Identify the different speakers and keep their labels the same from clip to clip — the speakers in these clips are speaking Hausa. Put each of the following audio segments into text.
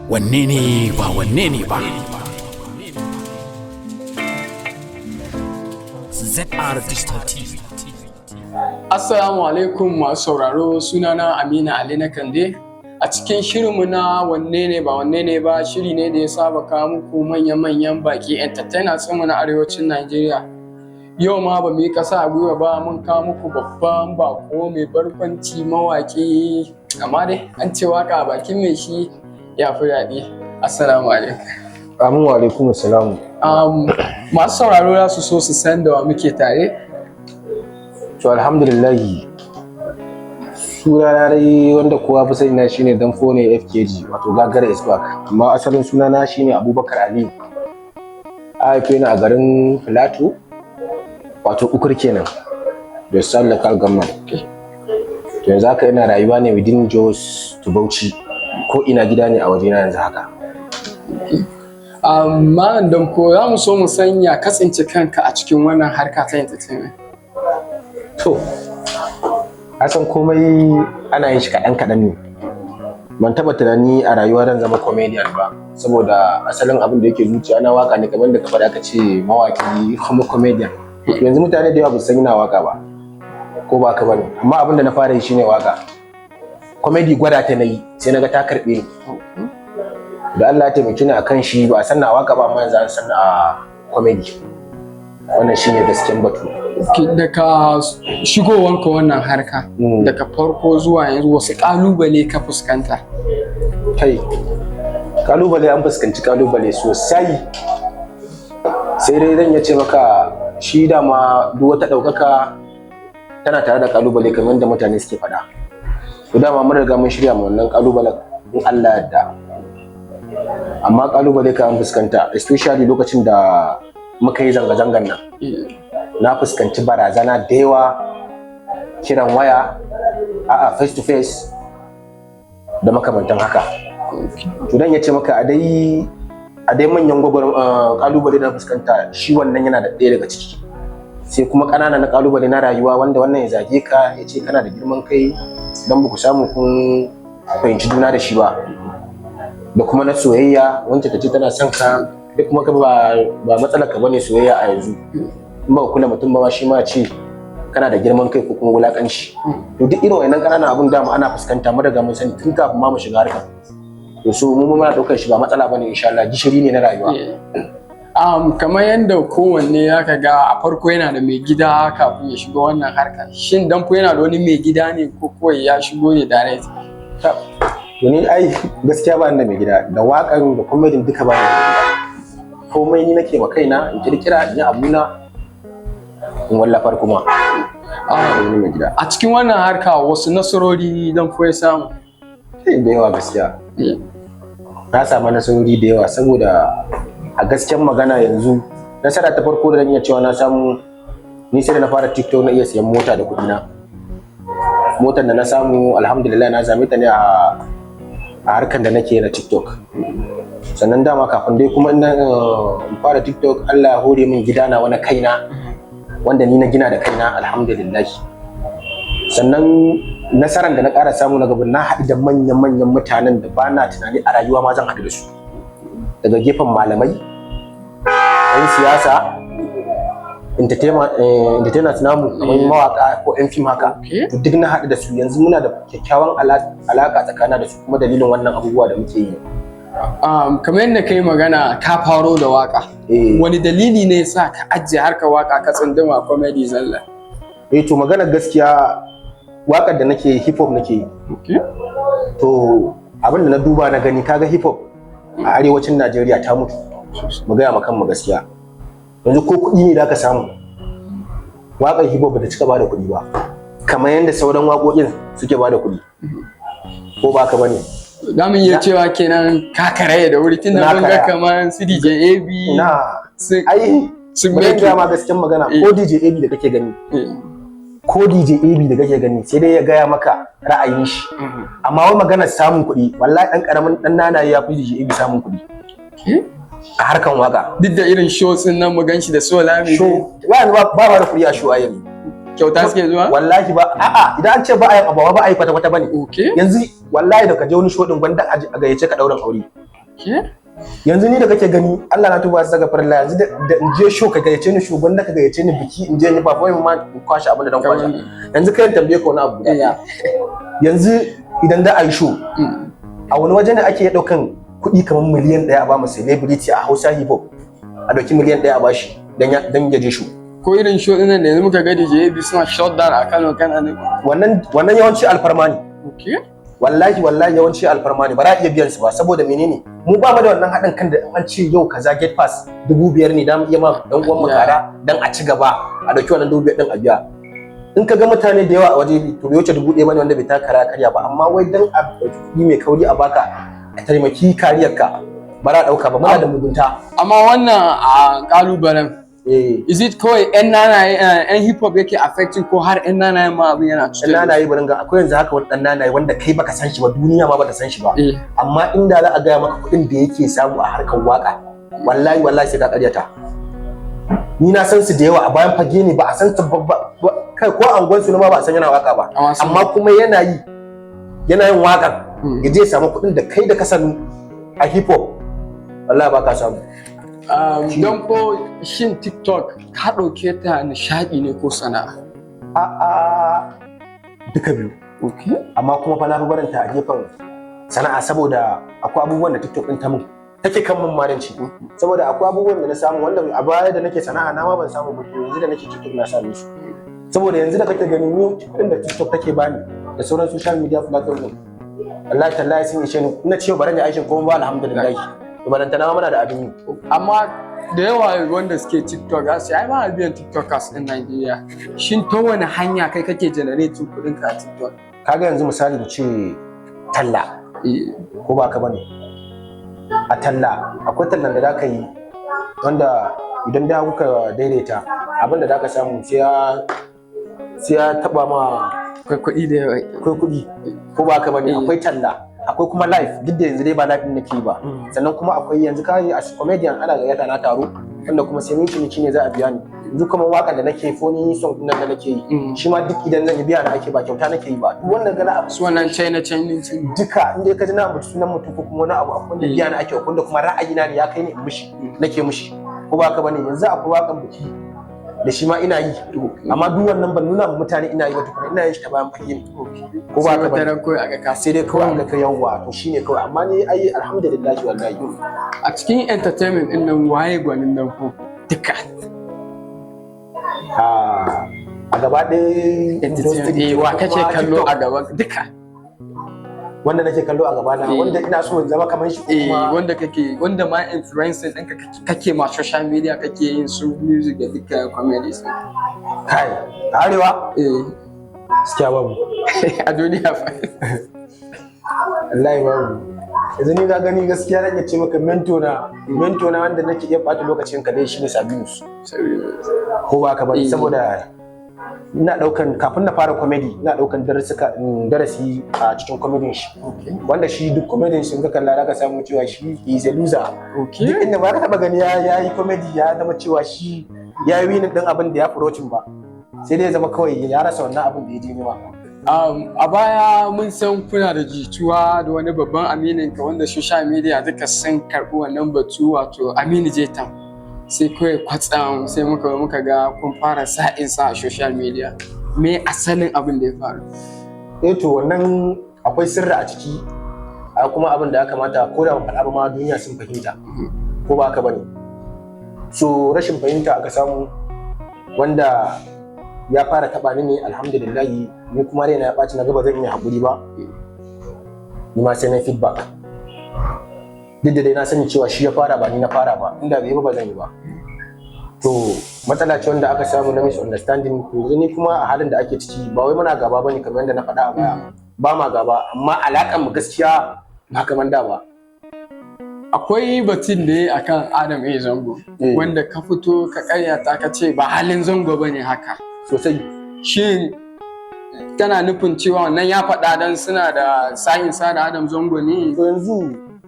Speaker 1: wanne ne ba wanne ne ba. ZR Digital TV.
Speaker 2: Assalamu alaikum masu sauraro, sunana Amina Ali na Kande. A cikin shirinmu na wanne ne ba wanne ne ba, shiri ne da ya saba kawo muku manya-manyan baki entertainers mu na arewacin Najeriya. Yau ma ba mu yi ƙasa a gwiwa ba, mun kawo muku babban bako mai barkwanci mawaƙi, amma dai an ce waka a bakin mai shi ya fi daɗi. Assalamu alaikum.
Speaker 3: Amin wa alaikum assalamu.
Speaker 2: Masu sauraro za su so su san da wa muke tare.
Speaker 3: To alhamdulillahi, sunana dai wanda kowa fi sani na shine Danfo ne FKG, wato Gagara is back, amma asalin sunana shine Abubakar Ali. A haife ni a garin Filato, wato Ukur kenan, da South Local Government. To yanzu haka ina rayuwa ne within Jos to Bauchi, ko ina gida ne a wajena yanzu haka.
Speaker 2: Malam Danko, za mu so mu sanya kasance kanka a cikin wannan harka ta entertainment.
Speaker 3: To, san komai ana yin shi kaɗan ne. Ban taɓa tunani a rayuwa zan zama comedian ba, saboda asalin abin da yake zuciya na waka ne, kamar da ka faɗa ka ce mawaki kuma comedian. Yanzu mutane da yawa ba su san ina waka ba, ko ba ka bane. Amma abin da na fara yi shine waka. Comedy gwada ta na yi, sai na ga ta karɓe ni. Da Allah ya taimake ni akan shi, ba a san na waka ba, amma yanzu an san a comedy. Wannan shine gaskiyan batu.
Speaker 2: Daga shigowanka wannan harka, daga farko zuwa yanzu wasu ƙalubale ka fuskanta?
Speaker 3: Kai, ƙalubale an fuskanci ƙalubale sosai. Sai dai zan iya ce maka shi dama duk wata ɗaukaka tana tare da ƙalubale kamar da mutane suke faɗa. To dama mun riga mun shirya ma wannan ƙalubalen in Allah yarda. Amma ƙalubale ka an fuskanta, especially lokacin da muka yi zanga-zangan nan. Na fuskanci barazana da yawa, kiran waya, face to face da makamantan haka. To dan ya ce maka a dai manyan kalubale da fuskanta, shi wannan yana da ɗaya daga ciki. Sai kuma ƙanana na kalubale na rayuwa, wanda wannan ya zage ka, ya ce kana da girman kai don ba ku samu kun fahimci juna da shi ba. Da kuma na soyayya, wanda ta ce tana son ka, duk kuma ba matsalar ka bane soyayya a yanzu. In ba kula mutum ba shi ma ce kana da girman kai ko kuma wulakanci. To duk irin wannan ƙananan abun dama ana fuskanta, mu daga mun sani tun kafin ma mu shiga harkar. To so mu muna ɗaukar shi ba matsala bane, insha Allah gishiri ne na rayuwa.
Speaker 2: Kamar yadda kowanne zaka ga a farko yana da mai gida kafin ya shiga wannan harkar. Shin Danfo yana da wani mai gida ne ko kawai ya shigo ne direct?
Speaker 3: To ni ai gaskiya ba ni da mai gida, da waƙan da comedy duka ba ni da mai gida. Komai ni nake ma kaina, in kirkira in yi abuna, in wallafar kuma.
Speaker 2: A cikin wannan harka wasu nasarori Danfo ya samu?
Speaker 3: Da yawa gaskiya. Na samu nasarori da yawa, saboda a gaskiyar magana yanzu nasara ta farko da zan iya cewa na samu, ni sai da na fara TikTok na iya siyan mota da kuɗi na. Motar da na samu alhamdulillah na same ta ne a harkar da nake na TikTok. Sannan dama kafin dai kuma in fara TikTok, Allah ya hore min gida na wani kaina, wanda ni na gina da kaina alhamdulillah. Sannan nasaran da na ƙara samu na gaba, na haɗu da manyan mutanen da ba na tunani a rayuwa ma zan haɗu da su. Daga gefen malamai, 'yan siyasa, entertainers namu kamar mawaka ko 'yan fim haka. To duk na haɗu da su, yanzu muna da kyakkyawan alaƙa tsakanin da su, kuma dalilin wannan abubuwa da muke yi.
Speaker 2: Kamar yadda ka yi magana ka faro da waka, wani dalili ne sa ka ajiye harkar waka ka tsunduma comedy zalla?
Speaker 3: To maganar gaskiya, wakar da nake hip hop nake yi. To abin da na duba na gani, kaga hip hop a arewacin Najeriya ta mutu, mu gaya ma kanmu gaskiya. Yanzu ko kuɗi ne da ka samu, wakar hip hop ba ta cika bada kuɗi ba kamar yadda sauran waƙoƙin suke bada kuɗi, ko ba ka bane?
Speaker 2: Za mu iya cewa kenan ka karaya da wuri, tun da mun ga kamar su DJ AB
Speaker 3: sun gaya ma gaskiyar magana. Ko DJ AB da kake gani, ko DJ AB da kake gani sai dai ya gaya maka ra'ayin shi, amma wai maganar samun kuɗi, wallahi ɗan ƙaramin ɗan nanaye ya fi DJ AB samun kuɗi a harkan waka.
Speaker 2: Duk da irin shows ɗin nan mu ganshi da Solami.
Speaker 3: Ba da kuɗi a show a yanzu.
Speaker 2: Kyauta suke zuwa?
Speaker 3: Wallahi ba, a'a idan an ce ba a yin abawa ba a yi kwata-kwata bane. Yanzu wallahi da ka je wani show din gwanda a gayyace ka dauran aure. Yanzu ni da kake gani Allah na tuba su daga farilla yanzu da in je show ka gayyace ni shugaban da ka gayyace ni biki in je ni ba kawai ma in kwashi abin da dan kwashi yanzu kai tambaye ka wani abu guda daya yanzu idan da a yi show a wani waje ne ake daukan kuɗi kamar miliyan 1 a ba mu celebrity a Hausa hip hop a dauki miliyan 1 a bashi dan ya je show
Speaker 2: ko irin show din nan da yanzu muka ga DJ suna shot down a Kano kana ne
Speaker 3: wannan yawanci alfarma ne wallahi yawanci alfarma ne ba za a iya biyan su ba saboda menene mu ba mu da wannan haɗin kan da an ce yau kaza get pass 5,000 ne da mu iya ma dan uwan mu kara dan a ci gaba a dauki wannan 5,000 din a biya in ka ga mutane da yawa a waje to bai wuce 1,000 bane wanda bai ta kara karya ba amma wai dan a yi mai kauri a baka a taimaki kariyarka ba za a dauka ba muna da mugunta
Speaker 2: amma wannan a kalubalen is it kawai yan hip hop yake affecting ko har yan nanaye ma abin yana
Speaker 3: cutar yan nanaye barin ga akwai yanzu haka wani dan nanaye wanda kai baka san shi ba duniya ma bata san shi ba amma inda za a gaya maka kuɗin da yake samu a harkar waka wallahi sai ka karyata ni na san su da yawa a bayan fage ne ba a san su ba kai ko angon su ma ba a san yana waka ba amma kuma yana yin wakan ya je samu kuɗin da kai da ka sanu a hip hop wallahi ba ka samu
Speaker 2: don ko shin TikTok ka ɗauke ta nishaɗi ne ko sana'a?
Speaker 3: Duka biyu. Amma kuma fa na fi barinta a gefen sana'a saboda akwai abubuwan da TikTok ɗin ta mun take kan mun maranci saboda akwai abubuwan da na samu wanda a baya da nake sana'a na ma ban samu ba yanzu da nake TikTok na same su saboda yanzu da kake gani ni kuɗin da TikTok take bani da sauran social media platform wallahi tallahi sun ishe ni ina ce bari ne aikin kuma ba alhamdulillah balantana muna da abin yi
Speaker 2: amma da yawa wanda suke TikTok za su yi ai ba a biyan TikTokers ɗin Najeriya shin ta wani hanya kai kake generating kuɗin ka a TikTok
Speaker 3: kaga yanzu misali da ce talla ko ba ka bane a talla akwai tallan da za ka yi wanda idan da kuka daidaita abin da za ka samu sai ya taba ma
Speaker 2: akwai kuɗi da yawa
Speaker 3: akwai kuɗi ko ba ka bane akwai talla akwai kuma live duk da yanzu dai ba live din nake ba sannan kuma akwai yanzu kai as comedian ana gayyata na taro wanda kuma sai mun ciniki ne za a biya ni yanzu kuma wakan da nake phone song din da nake yi shi ma duk idan zan yi biya na ake ba kyauta nake yi ba duk wannan gana
Speaker 2: su wannan China
Speaker 3: duka inda ka ji na mutu sunan mutu ko kuma wani abu akwai da biya na ake wanda kuma ra'ayi na ne ya kai ni in mishi nake mishi ko ba ka bane yanzu akwai wakan biki da shi ma ina yi amma duk wannan ban nuna mutane ina yi ba tukuna ina yin shi ta bayan fage ne
Speaker 2: ko ba ka bane
Speaker 3: kawai a ga sai dai kawai a ga yawa to shine kawai amma ni ai alhamdulillah wallahi
Speaker 2: a cikin entertainment din nan waye gwanin nan ko duka
Speaker 3: a gaba ɗaya
Speaker 2: wa kake kallo a gaba duka
Speaker 3: wanda nake kallo a gaba na wanda ina so in zama kamar shi kuma
Speaker 2: wanda ma influencer ɗinka kake ma social media kake yin su music da duka comedies
Speaker 3: kai arewa gaskiya babu
Speaker 2: a duniya fa
Speaker 3: wallahi babu yanzu ni ga gani gaskiya nake ce maka mentor na wanda nake iya bata lokacin ka dai shine Sabinus ko ba ka bari saboda ina daukan kafin na fara comedy ina daukan darasi a cikin comedy shi wanda shi duk comedy shi ga kalla zaka samu cewa shi is a loser duk inda ba ka taba gani ya yi comedy ya zama cewa shi ya yi winin din abin da ya approaching ba sai dai ya zama kawai ya rasa wannan abin da ya je nema
Speaker 2: a baya mun san kuna da jituwa da wani babban aminin ka wanda social media duka sun karɓi wannan batu wato Aminu Jetam sai kawai kwatsam sai muka ga kun fara sa'insa a social media me asalin abin da ya faru
Speaker 3: to wannan akwai sirri a ciki kuma abin da ya kamata ko da faɗa ba ma duniya sun fahimta ko ba haka bane so rashin fahimta aka samu wanda ya fara taɓa ni ne alhamdulillah ni kuma raina ya ɓaci na gaba zan iya haƙuri ba ni ma sai na feedback duk da dai na sani cewa shi ya fara ba ni na fara ba inda bai yi ba zan yi ba to matsala ce wanda aka samu na misunderstanding yanzu ni kuma a halin da ake ciki ba wai muna gaba bane kamar yadda na faɗa a baya ba ma gaba amma alaƙar mu gaskiya ba kamar da ba
Speaker 2: akwai batun da ya akan Adam A Zango wanda ka fito ka karyata ka ce ba halin Zango bane haka
Speaker 3: sosai
Speaker 2: shin tana nufin cewa wannan ya faɗa dan suna da sa'in sa da Adam Zango ne
Speaker 3: to yanzu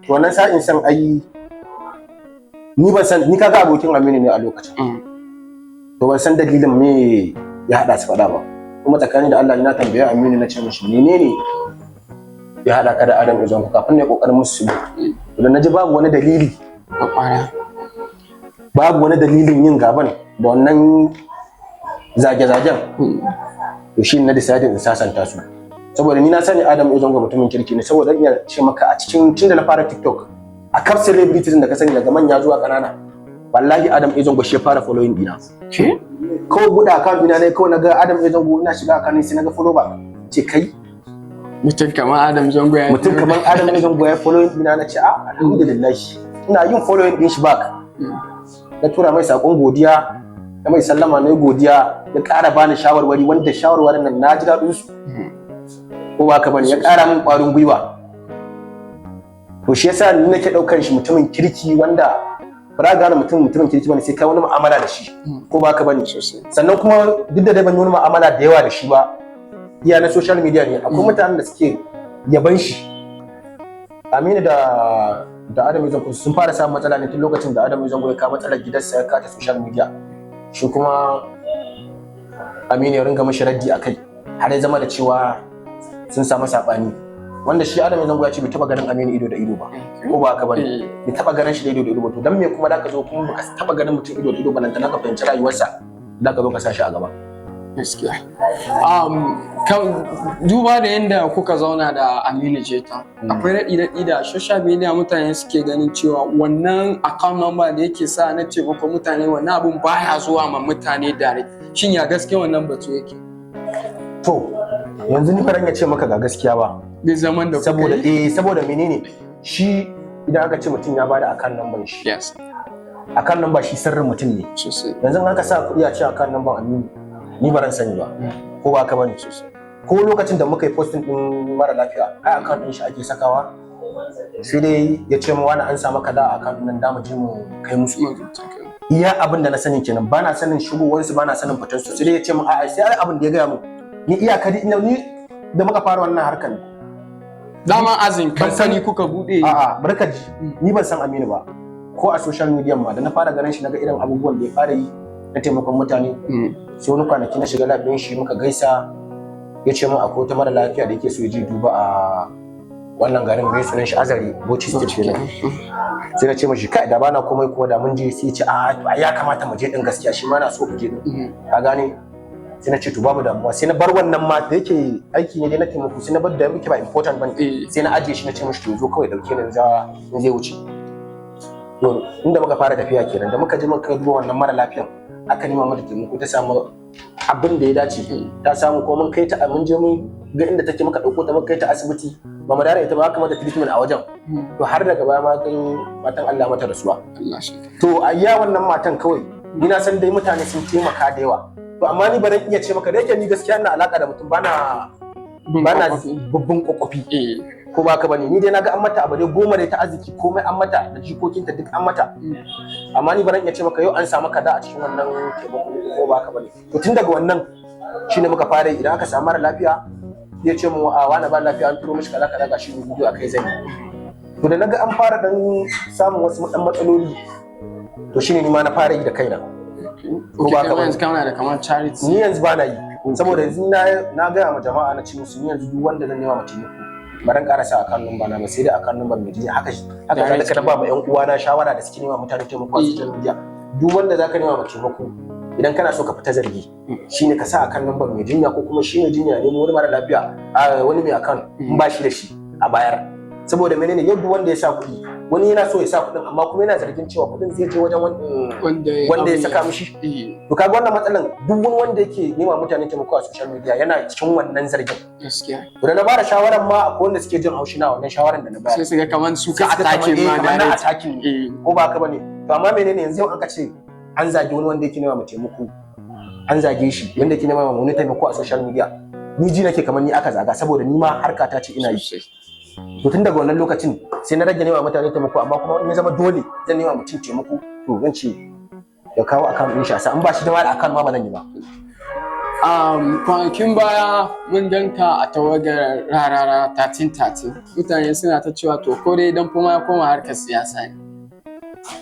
Speaker 3: wannan sa'in san ai ni ban san ni kaga abokin Aminu ne a lokacin to ban san dalilin me ya hada su faɗa ba kuma tsakanin da Allah ina tambaye Aminu na ce mishi menene ya hada ka da Adam Zango kafin ne kokarin musu da na ji babu wani dalili babu wani dalilin yin gaban da wannan zage-zagen to shi na decided in sasanta su saboda ni na sani Adam A Zango mutumin kirki ne saboda ina ce maka a cikin tun da na fara TikTok a kaf celebrities da ka sani daga manya zuwa kanana wallahi Adam A Zango shi ya fara following dina kawai buɗe account dina ne kawai naga Adam A Zango ina shiga account sai naga follow back ce kai
Speaker 2: mutum kamar Adam Zango ya
Speaker 3: following dina na ce alhamdulillah ina yin following din shi back na tura mai sakon godiya da mai sallama na godiya ya ƙara bani shawarwari wanda shawarwarin nan na ji daɗin su ko ba ka bane ya ƙara min ƙwarin gwiwa to shi yasa ni nake ɗaukar shi mutumin kirki wanda ba za gane mutumin kirki bane sai kai wani mu'amala da shi ko ba ka bane sannan kuma duk da dai ban yi wani mu'amala da yawa da shi ba iya na social media ne akwai mutanen da suke yaban shi Aminu da Adam Zango sun fara samun matsala ne tun lokacin da Adam Zango ya kawo matsalar gidansa ya kata social media shi kuma Aminu ya ringa mashi raddi akai har ya zama da cewa sun samu sabani wanda shi Adam Zango ya ce bai taba ganin Aminu ido da ido ba ko ba haka bane bai taba ganin shi da ido da ido ba to dan me kuma da ka zo kuma baka taba ganin mutum ido da ido ba nan ka fahimci rayuwarsa da ka zo ka sa shi a gaba
Speaker 2: gaskiya duba da yadda kuka zauna da Aminu Jeta akwai raɗi da social media mutane suke ganin cewa wannan account number da yake sa na taimako mutane wannan abun baya zuwa ma mutane direct shin ya gaskiya wannan batu yake
Speaker 3: to yanzu ni faran ya ce maka ga gaskiya ba
Speaker 2: bai zaman da
Speaker 3: saboda saboda menene shi idan aka ce mutum ya bada account number shi account number shi sirrin mutum ne yanzu aka sa kuɗi a ce account number Aminu ni ba ran sani ba ko ba ka bane ko lokacin da muka yi posting din mara lafiya ai account din shi ake sakawa sai dai ya ce mu wani an samu kada account nan da mu je mu kai musu iya abin da na sani kenan ba na sanin shigowar su ba na sanin fitar su sai dai ya ce mu a'a sai ai abin da ya gaya mu ni iya kadi ni da muka fara wannan harkar
Speaker 2: dama azin kamfani kuka bude
Speaker 3: a'a barkaji ni ban san Aminu ba ko a social media ma da na fara ganin shi naga irin abubuwan da ya fara yi na taimakon mutane sai wani kwanaki na shiga lafiyar shi muka gaisa ya ce min akwai wata mara lafiya da yake so ya je duba a wannan garin mai sunan shi Azare Bauchi State kenan sai na ce mashi kai da bana komai kuma da mun je sai ya ce a ya kamata mu je din gaskiya shi ma na so ku je din ka gane sai na ce to babu damuwa sai na bar wannan ma da yake aiki ne dai na taimako sai na bar da muke ba important bane sai na ajiye shi na ce mashi to zo kawai dauke ni in zai wuce to inda muka fara tafiya kenan da muka je muka duba wannan mara lafiyan aka nema mata taimako ta samu abin da ya dace ta samu ko mun kai ta mun je mun ga inda take muka dauko ta muka kai ta asibiti ba mu dare ita ba aka mata treatment a wajen to har daga baya ma matan Allah mata rasuwa to ayya wannan matan kawai ni na san dai mutane sun taimaka da yawa to amma ni ba zan iya ce maka da yake ni gaskiya ina alaka da mutum bana babban kokofi ko ba ka bane ni dai naga an mata abu dai goma dai ta arziki komai an mata da jikokinta duk an mata amma ni ba zan iya ce maka yau an samu kaza a cikin wannan taimako ko ba ka bane to tun daga wannan shine muka fara idan aka samu mara lafiya ya ce mu a wani ba lafiya an turo mishi kaza kaza gashi bidiyo akai zai to da naga an fara dan samun wasu dan matsaloli to shine ni ma na fara yi da kaina
Speaker 2: ko ba ka bane kana da kamar charity
Speaker 3: ni yanzu ba na yi saboda yanzu na ga ma jama'a na ce musu ni yanzu duk wanda zan nema mutum baran karasa akan number na ba sai dai akan number mai jiya haka zalika na ba ma yan uwa na shawara da suke nema mutane taimako a social media duk wanda zaka nema mace taimako idan kana so ka fita zargi shine ka sa akan number mai jinya ko kuma shine jinya ne wani mara lafiya wani mai akan in ba shi da shi a bayar saboda menene yau duk wanda ya sa kuɗi wani yana so ya sa kuɗin amma kuma yana zargin cewa kuɗin zai je wajen wanda ya saka mishi to kaga wannan matsalan duk wani wanda yake nema mutane taimako a social media yana cikin wannan zargin
Speaker 2: gaskiya
Speaker 3: to da na bada shawaran ma akwai wanda suke jin haushi na wannan shawaran da na bayar
Speaker 2: sai su ga kaman su ka attacking ma
Speaker 3: da attacking ko ba ka bane to amma menene yanzu yau an ka ce an zage wani wanda yake nema mu taimako an zage shi wanda yake nema mu taimako a social media ni ji nake kamar ni aka zaga saboda ni ma harka ta ce ina yi to tun daga wannan lokacin sai na rage nema mutane taimako amma kuma in ya zama dole zan nema mutum taimako to zan ce ya kawo account din shi a sa in ba shi da wani account ma ba zan yi ba
Speaker 2: kwanakin baya mun ganka a tawagar rarara 1313 mutane suna ta cewa to ko dai dan kuma ya koma harkar siyasa ne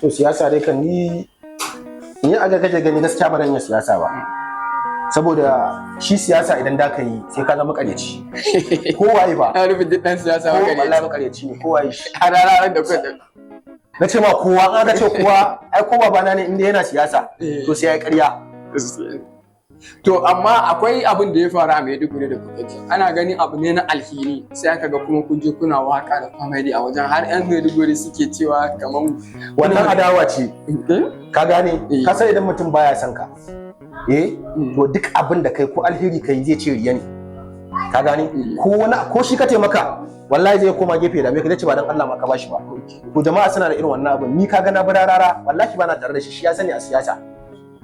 Speaker 3: to siyasa dai kan ni aga kaje gani gaskiya ba dan yin siyasa ba saboda shi siyasa idan da ka yi sai ka zama makareci kowaye ba
Speaker 2: na rufin duk ɗan siyasa
Speaker 3: ko
Speaker 2: makareci
Speaker 3: wallahi makareci ne kowaye shi
Speaker 2: a ranar da kuka
Speaker 3: na ce ma kowa an ga ce kowa ai ko babana ne inda yana siyasa to sai ya ƙarya.
Speaker 2: To amma akwai abin da ya faru a Maiduguri da kuka ji ana ganin abu ne na alheri sai aka ga kuma kun je kuna waka da comedy a wajen har yan Maiduguri suke cewa kamar
Speaker 3: wannan adawa ce ka gane ka san idan mutum baya son ka to duk abin da kai ko alheri kai zai ce riya ne ka gane ko shi ka taimaka wallahi zai koma gefe da me ka ce ba dan Allah ma ka bashi ba to jama'a suna da irin wannan abin ni ka ga na bararara wallahi ba na tare da shi ya sani a siyasa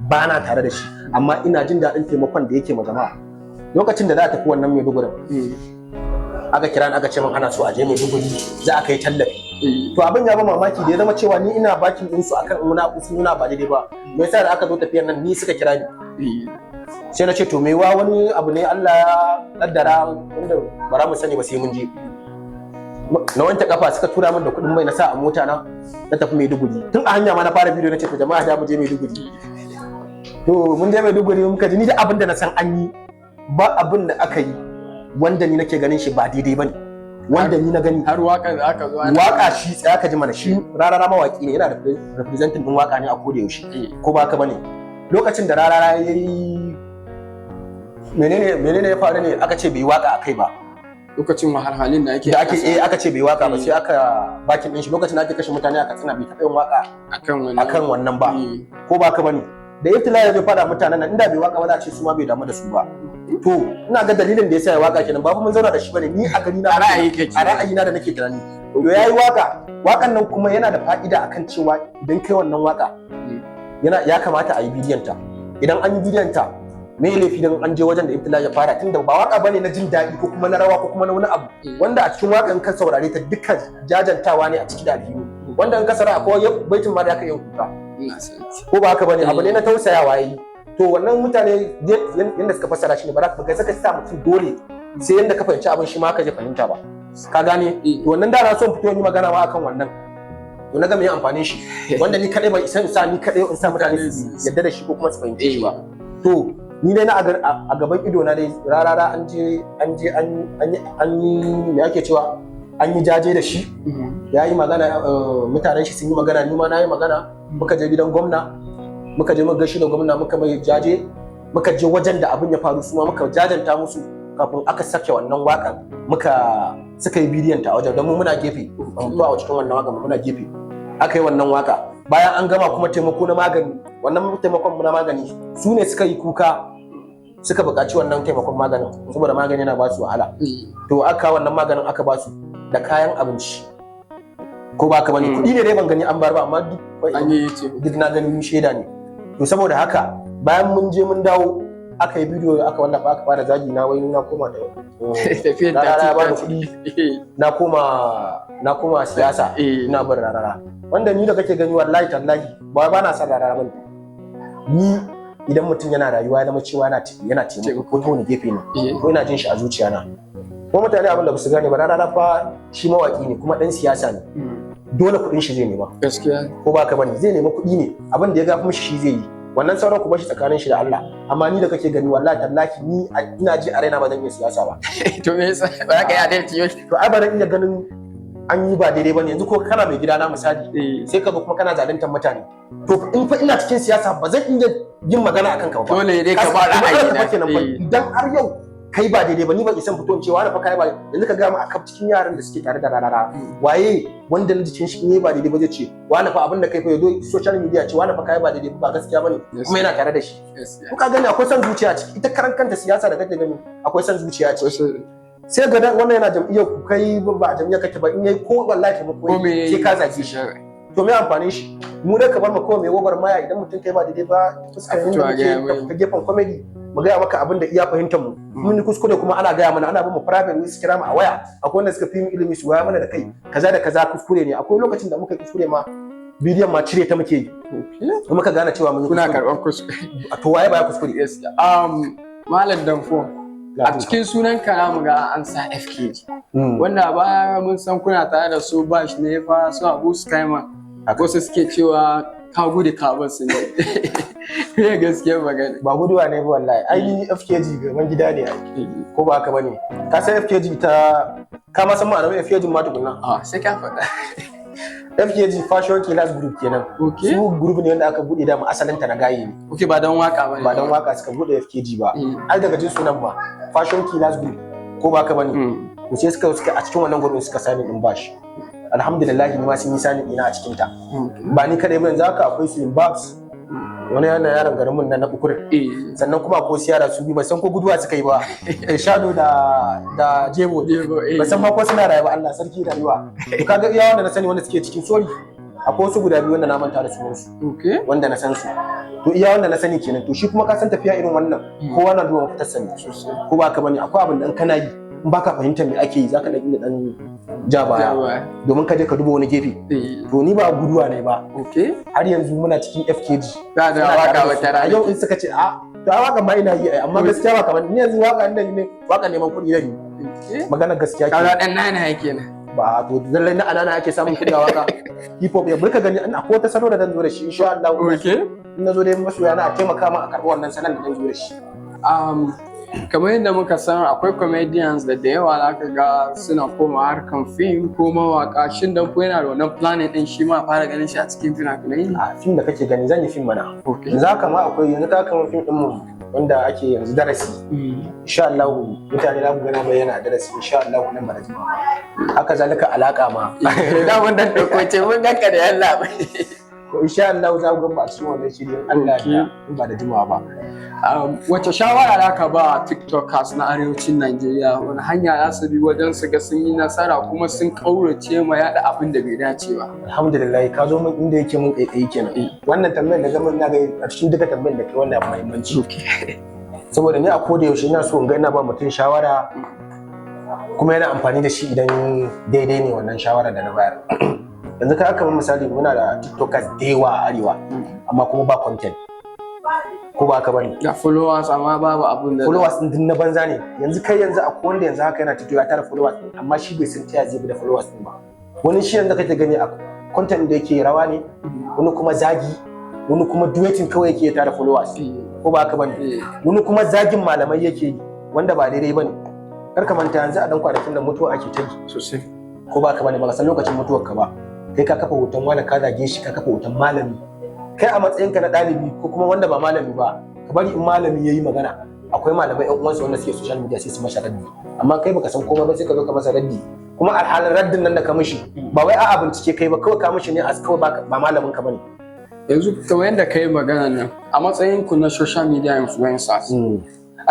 Speaker 3: ba na tare da shi amma ina jin daɗin taimakon da yake ma jama'a lokacin da za a tafi wannan Maiduguri aka kira ni aka ce min ana so a je Maiduguri za a kai tallafi to abin ya ba mamaki da ya zama cewa ni ina bakin din su akan muna ba daidai ba me yasa da aka zo tafiyar nan ni suka kira ni sai na ce to me wa wani abu ne Allah ya kaddara wanda bara mu sani ba sai mun je na wanke kafa suka tura min da kuɗin mai na sa a mota na tafi Maiduguri tun a hanya ma na fara bidiyo na ce to jama'a da mu je Maiduguri to mun je Maiduguri muka ji ni da abin da na san an yi ba abin da aka yi wanda ni nake ganin shi ba daidai bane wanda ni na gani
Speaker 2: har waka da aka zo
Speaker 3: waka shi tsaya ka ji mana shi rarara mawaki ne yana da representing din waka ne a koda yaushe ko ba ka bane lokacin da rarara yayi menene ya faru ne aka ce bai waka akai ba
Speaker 2: lokacin wahalhalin da ake
Speaker 3: aka ce bai waka ba sai aka bakin din shi lokacin da ake kashe mutane aka tsina bai taɓa yin waka akan wannan ba ko ba ka bane da ibtila ya zo fada mutanen nan inda bai waka ba za a ce su ma bai damu da su ba to ina ga dalilin da yasa ya waka kenan ba mun zauna da shi bane ni a gani na ra'ayi na da nake tunani to yayi wakan nan kuma yana da fa'ida akan cewa idan kai wannan waka ya kamata a yi bidiyon ta idan an yi bidiyon ta me laifi dan an je wajen da ibtila ya fara tunda ba waka bane na jin daɗi ko kuma na rawa ko kuma na wani abu wanda a cikin wakan ka saurare ta dukkan jajantawa ne a ciki da alhini wanda in ka sara akwai baitin ma da aka yi kuka ko ba haka bane abu ne na tausayawa yayi to wannan mutane yanda suka fassara shi ne ba za ka saka sa mutum dole sai yanda ka fahimci abin shi ma ka je fahimta ba ka gane to wannan da na so fito ni magana ma akan wannan to na ga me amfanin shi wanda ni kadai ban isa sa ni kadai in sa mutane su yadda da shi ko kuma su fahimce shi ba to ni dai na a gaban ido na dai rarara an yi me ake cewa an yi jaje da shi ya yi magana mutanen shi sun yi magana ni ma na yi magana muka je gidan gwamna muka je muka gashi da gwamna muka mai jaje muka je wajen da abin ya faru su ma muka jajanta musu kafin aka sake wannan wakan suka yi bidiyon ta a wajen don mu muna gefe to a cikin wannan wakan muna gefe aka yi wannan waka bayan an gama kuma taimako na magani wannan taimakon na magani su ne suka yi kuka suka buƙaci wannan taimakon maganin saboda magani yana ba su wahala to aka wannan maganin aka ba su da kayan abinci ko ba ka bane kuɗi ne dai ban gani an bar ba amma duk na gani shaida ne to saboda haka bayan mun je mun dawo aka yi bidiyo aka wallafa aka fara zagi na wai na koma da
Speaker 2: tafiyar da
Speaker 3: ba kuɗi na koma siyasa ina bar rarara wanda ni da kake gani wallahi tallahi ba na san rarara bane ni idan mutum yana rayuwa ya zama cewa yana taimako ko ta wani gefe ne ko ina jin shi a zuciya na ko mutane abin da ba su gane ba rarara fa shi mawaki ne kuma dan siyasa ne dole kuɗin shi zai nema
Speaker 2: gaskiya
Speaker 3: ko ba ka bane zai nema kuɗi ne abin da ya ga mishi shi zai yi wannan sauran ku bashi tsakanin shi da Allah amma ni da kake gani wallahi tallahi ni ina ji a raina ba zan iya siyasa ba
Speaker 2: to me yasa ba za ka yi adalci yau
Speaker 3: to ai ba zan iya ganin an yi ba daidai bane yanzu ko kana mai gidana misali sai ka zo kuma kana zaluntar mutane to in fa ina cikin siyasa ba zan iya yin magana akan ka ba
Speaker 2: dole dai ka ba ra'ayi
Speaker 3: na idan har yau kai ba daidai ba ni ban isan fito in ce wani fa kai ba yanzu ka ga mu akan cikin yaran da suke tare da rarara waye wanda na jikin shi ne ba daidai ba zai ce wani fa abin da kai fa yazo social media ce wani fa kai ba daidai ba gaskiya bane kuma yana tare da shi ko ka gani akwai son zuciya ciki ita karan kanta siyasa da kake gani akwai son zuciya ciki sai ga wannan yana jam'iyyar ku kai ba jam'iyyar kake ba in yayi ko wallahi taimako sai ka zage shi to me amfanin shi mu dai ka bar mu kawai mai gobar maya idan mutum kai ba daidai ba fuskar yin ta gefen comedy mu gaya maka abin da iya fahimtar mu mun yi kuskure kuma ana gaya mana ana bin mu private ne su kira mu a waya akwai wanda suka fi mu ilimi su waya mana da kai kaza da kaza kuskure ne akwai lokacin da muka kuskure ma bidiyon ma cire ta muke yi muka gane cewa mun
Speaker 2: kuna karɓar kuskure
Speaker 3: to waye baya kuskure
Speaker 2: malam Danfo a cikin sunan ka mu ga an sa FKG wanda baya mun san kuna tare da su Bash ne fa su Abu Skyman wasu suke cewa ka gudu ka bar su ne. Me gaskiya magana.
Speaker 3: Ba guduwa ne ba wallahi. Ai FKG gaban gida ne ai. Ko ba haka bane? Ka san FKG ka ma san ma'anar FKG ma tukunna?
Speaker 2: Sai ka faɗa.
Speaker 3: FKG Fashion Killers Group kenan.
Speaker 2: Okay.
Speaker 3: Su group ne wanda aka bude da mu asalin ta na gaye ne.
Speaker 2: Okay, ba dan waka bane.
Speaker 3: Ba dan waka suka bude FKG ba. Ai daga jin sunan ba. Fashion Killers Group. Ko ba haka bane? To sai suka a cikin wannan gurbin suka sani din bashi. Alhamdulillah ni ma sun yi sani ina a cikin ta. Ba ni kadai ba yanzu haka akwai Slim Babs. Wani yana yaron garin mun na ukur. Sannan kuma akwai yara su bi ba san ko guduwa suka yi ba. Shado da Jebo. Ba san ma ko suna rayuwa Allah sarki rayuwa. To kaga iya wanda na sani wanda suke cikin sorry. Akwai wasu guda biyu wanda na manta da sunansu. Wanda na san su. To iya wanda na sani kenan. To shi kuma ka san tafiya irin wannan kowa na duba mafitar sani. Ko ba ka bane akwai abin da kana yi in baka fahimtar me ake yi zaka dan inda dan ja baya domin ka je ka duba wani gefe. To ni ba guduwa ne ba. Har yanzu muna cikin FKG.
Speaker 2: Da waka wata rana.
Speaker 3: Yau in suka ce to a waka ma ina yi amma gaskiya ba kamar ni yanzu waka inda ne waka neman kuɗi zan yi. Magana gaskiya ke.
Speaker 2: Kaga dan nana yake na.
Speaker 3: Ba to lallai na anana ake samun kuɗi a waka. Hip hop ya burka gani akwai wata salo da zan zo da shi insha Allah. In na zo dai masoya na a taimaka min a karɓi wannan sanan da zan zo da shi.
Speaker 2: Kamar yadda muka san akwai comedians da yawa za ka ga suna koma harkan fim ko mawaka, shin dan ko yana da wannan planet din shi ma fara ganin shi a cikin fina-finai?
Speaker 3: A fim da kake gani zan yi fim mana. Yanzu haka ma akwai yanzu ka kama fim din mu wanda ake yanzu darasi. Insha Allah mutane za ku gana bayyana darasi insha Allah nan ba da jima. Haka zalika alaka ma.
Speaker 2: Da mun dan dauko ce mun ganka da yalla.
Speaker 3: Insha Allah za ku ga ba su wannan shirin Allah ya ba da jimawa ba.
Speaker 2: Wace shawara za ka ba TikTokers na arewacin Najeriya wani hanya za su bi wajen su ga sun yi nasara kuma sun kaurace ma yaɗa abin da bai dace ba?
Speaker 3: Alhamdulillah ka zo min inda yake mun kai kenan. Wannan tambayar da gamin na ga a cikin duka tambayar da kai wannan abu muhimmanci. Saboda ni a koda yaushe ina so in ga ina ba mutum shawara kuma yana amfani da shi idan daidai ne wannan shawara da na bayar. Yanzu ka kamar misali muna da TikTokers da yawa a arewa amma kuma ba content. Ko ba ka bane
Speaker 2: da followers amma babu abun da
Speaker 3: followers din na banza ne. Yanzu kai yanzu akwai wanda yanzu haka yana TikTok ya tara followers din amma shi bai san taya zai bi da followers din ba. Wani shi yanzu kake gani a content da yake rawa ne, wani kuma zagi, wani kuma dueting kawai yake tara followers. Ko ba ka bane wani kuma zagin malamai yake yi wanda ba daidai bane. Kar ka manta yanzu a dan kwanakin da mutuwa ake ta yi
Speaker 2: sosai.
Speaker 3: Ko ba ka bane ba san lokacin mutuwar ka ba. Kai ka kafa hoton wani ka zage shi ka kafa hoton malami. Kai a matsayinka na ɗalibi ko kuma wanda ba malami ba ka bari in malami yayi magana akwai malamai ƴan uwansa wanda suke social media sai su masa raddi amma kai baka san komai ba sai ka zo ka masa raddi kuma alhalin raddin nan da ka mishi ba wai a'a bincike kai ba kawai ka mishi ne as kawai ba malamin ka bane.
Speaker 2: Yanzu kamar yadda kai magana nan a matsayin ku na social media influencers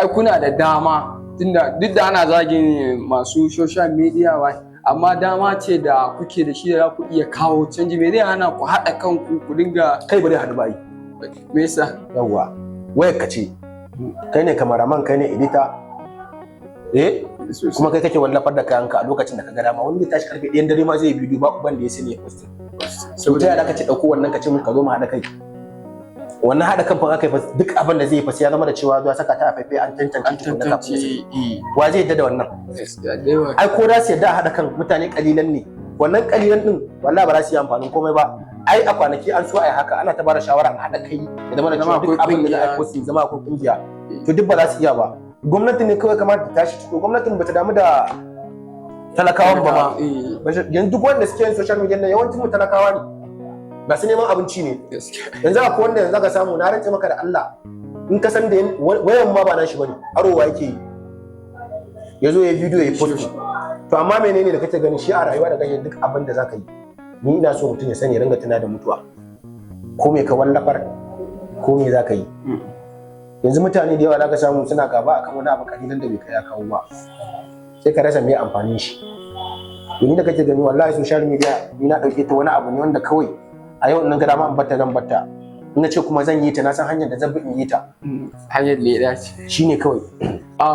Speaker 2: ai kuna da dama tunda duk da ana zagin masu social media amma dama ce da kuke da shi da za ku iya kawo canji. Me zai hana ku haɗa kanku ku dinga
Speaker 3: kai ba zai haɗu ba yi.
Speaker 2: Me yasa?
Speaker 3: Yawwa wayar ka ce kai ne cameraman kai ne editor kuma kai kake wallafar da kayanka a lokacin da ka ga dama wani zai tashi karfe 1 dare ma zai bidiyo ba uban da ya sani ya post. So ta yaya ka ce dauko wannan ka ce mun ka zo mu haɗa kai wannan haɗa kan fa aka yi duk abin da zai yi fa sai ya zama da cewa zuwa saka ta a faifai an tantance wa zai yadda da wannan. Ai ko da su yadda a haɗa kan mutane kalilan ne wannan kalilan din wallahi ba za su yi amfanin komai ba. Ai a kwanaki an so ai haka ana ta bada shawara a haɗa kai da zama da cewa duk abin da za a yi post zama akwai kungiya to duk ba za su iya ba. Gwamnati ne kawai kamar ta tashi to gwamnatin bata damu da talakawan ba ma yanzu duk wanda suke yin social media nan yawancin mu talakawa ne ba su neman abinci ne. Yanzu akwai wanda yanzu ka samu na rantse maka da Allah in ka san da wayan ma ba na shi bane arowa yake yi ya zo ya bidiyo ya post to amma menene da kake gani shi a rayuwa da kake duk abin da zaka yi ni ina so mutum ya sani ya ringa tuna da mutuwa ko me ka wallafar ko me zaka yi. Yanzu mutane da yawa zaka samu suna gaba akan wani abu kalilan da bai kai ya kawo ba sai ka rasa me amfanin shi. Ni da kake gani wallahi social media ni na dauke ta wani abu ne wanda kawai a yau nan ga dama in batta zan batta in ce kuma zan yi ta na san hanyar da zan bi in yi ta
Speaker 2: hanyar da ya dace
Speaker 3: shine kawai.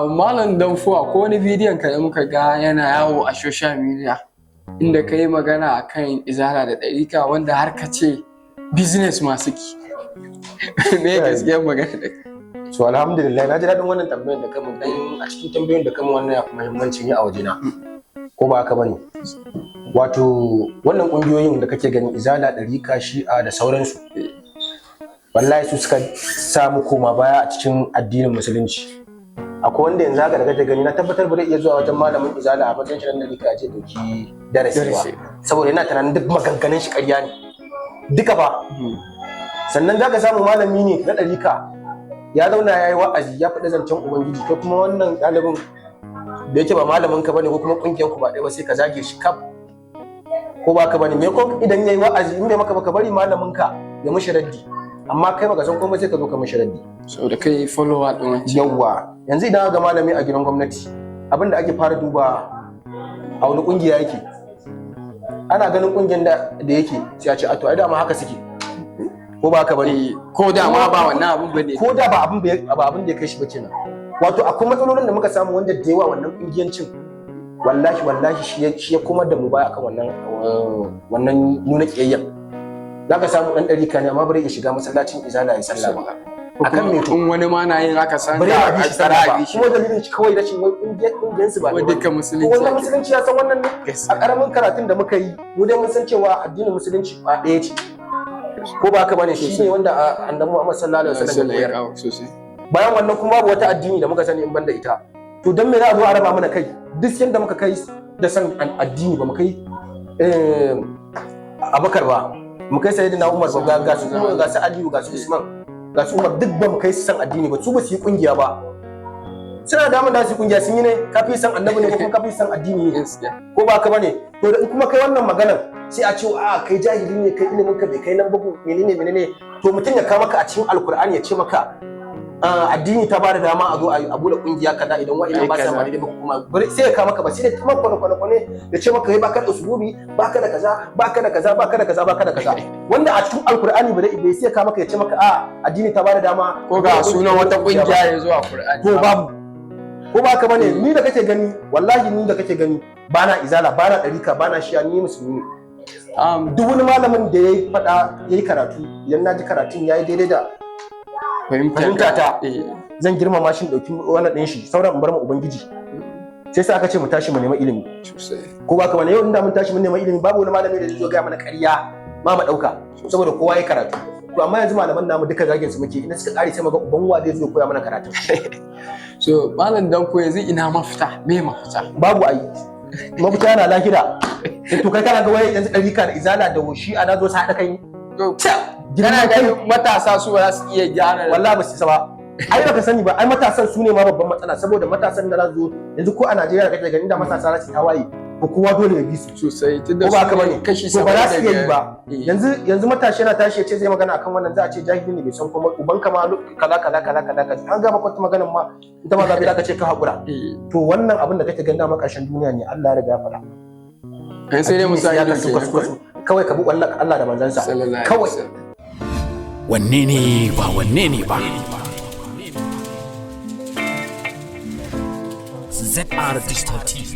Speaker 2: Malam Danfo ko wani bidiyon ka da muka ga yana yawo a social media inda ka yi magana akan izala da ɗarika wanda har ka ce business masu ki me gaskiyar magana da
Speaker 3: so alhamdulillah na ji daɗin wannan tambayar da kamun dan a cikin tambayoyin da kamun wannan ya fi muhimmancin yi a wajena ko ba haka bane. Wato wannan kungiyoyin da kake gani izala ɗarika shi'a da sauransu wallahi su suka samu koma baya a cikin addinin musulunci. Akwai wanda yanzu haka daga gani na tabbatar ba zai iya zuwa wajen malamin izala a matsayin shi nan da rika je dauki darasi ba, saboda yana tunanin duk maganganun shi ƙarya ne duka ba. Sannan zaka samu malami ne na ɗarika ya zauna ya yi wa'azi ya faɗi zancen ubangiji, ko kuma wannan ɗalibin da yake ba malamin ka bane ko kuma ƙungiyar ku ba ɗaya ba sai ka zage shi kaf, ko ba ka bane me ko idan yayi wa'azi in bai maka baka bari malamin ka ya mishi raddi, amma kai baka san komai sai ka zo ka mishi raddi
Speaker 2: saboda kai follower din wancan.
Speaker 3: Yawwa yanzu idan ga malami a gidan gwamnati abin da ake fara duba a wani kungiya yake, ana ganin kungiyar da yake sai a ce a to ai dama haka suke, ko ba haka bane,
Speaker 2: ko da ma ba wannan abun bane,
Speaker 3: ko da ba abin da ya kai shi ba kenan. Wato akwai matsalolin da muka samu wanda da yawa wannan kungiyancin wallahi shi ya komar da mu baya akan wannan nuna kiyayyen. Zaka samu dan ɗarika ne amma bare ya shiga masallacin izala ya sallah ba akan me to
Speaker 2: in wani ma na yin haka san
Speaker 3: bare
Speaker 2: da
Speaker 3: ya bi shi sallah ba, kuma dalilin shi kawai rashin wai kungiyar su ba
Speaker 2: wai dukkan musulunci
Speaker 3: wannan musulunci ya san wannan ne. A karamin karatun da muka yi mu dai mun san cewa addinin musulunci ba ɗaya ce, ko ba haka bane, shi ne wanda annabi Muhammad sallallahu alaihi wasallam ya koyar. Bayan wannan kuma babu wata addini da muka sani in banda ita, to dan me za a zo a raba mana kai? Duk yanda muka kai da san addini ba mu kai Abubakar ba, mu kai Sayyidina Umar ba, ga su Aliyu, ga su Usman, ga su Umar, duk ba mu kai su san addini ba, su ba su yi kungiya ba. Suna da da su yi kungiya sun yi ne, kafi san annabi ne ko kuma kafi san addini ne, ko ba ka bane? To in kuma kai wannan maganar sai a ce a kai jahili ne, kai ilimin ka bai kai nan ba, menene to mutum ya kawo maka a cikin alkur'ani ya ce maka addini ta bada dama a zo a bude kungiya kaza idan wa'annan ba sa ma daidai ba, kuma sai ya kawo maka ba sai da kuma kwane ya ce maka kai baka da usulubi, baka da kaza, wanda a cikin alkur'ani bai sai ya kawo maka ya ce maka addini ta bada dama
Speaker 2: ko ga sunan wata kungiya ya zo a Qur'ani
Speaker 3: to babu, ko ba ka bane? Ni da kake gani, wallahi ni da kake gani bana izala, bana ɗarika, bana shiya, ni musulmi ne. Duk wani malamin da yayi fada yayi karatu, idan naji karatun yayi daidai da fahimta ta, zan girmama shi, dauki wannan din shi, sauran in bar mu ubangiji. Sai aka ce mu tashi mu nema ilimi, ko ba ka bane? Yau inda mun tashi mun nema ilimi babu wani malami da zai zo ga mana ƙarya ma mu dauka, saboda kowa yayi karatu. To amma yanzu malaman namu duka zagin su muke, idan suka kare sai muga uban wa zai zo koya mana karatu.
Speaker 2: So malam Danko yanzu ina mafita? Me mafita?
Speaker 3: Babu ai. Mafita yana lahira. To kai kana ga wai yanzu ɗarika da izala da wushi ana zo su haɗa kai.
Speaker 2: Kana ga matasa su ba za su iya gyara?
Speaker 3: Wallahi ba su isa ba. Ai baka sani ba, ai matasan su ne ma babban matsala, saboda matasan da za su zo yanzu ko a Najeriya kake ganin da matasa za su tawaye, ko kowa dole ya bi su
Speaker 2: sosai, tunda
Speaker 3: ko ba ka bane
Speaker 2: kashi
Speaker 3: to ba za su yi ba.
Speaker 2: 70.
Speaker 3: Yanzu matashi yana tashi ya ce zai magana akan wannan, za a ce jahili ne bai san kuma uban ka ma kaza an ga maka maganar ma ita ma zabi da ka ce ka hakura. To wannan abin da kake ganda ma ƙarshen duniya ne, Allah ya riga ya faɗa.
Speaker 2: Kai sai dai musa ya
Speaker 3: kawai ka bi Allah da manzansa kawai.
Speaker 1: Wanne ne ba ZR Digital TV.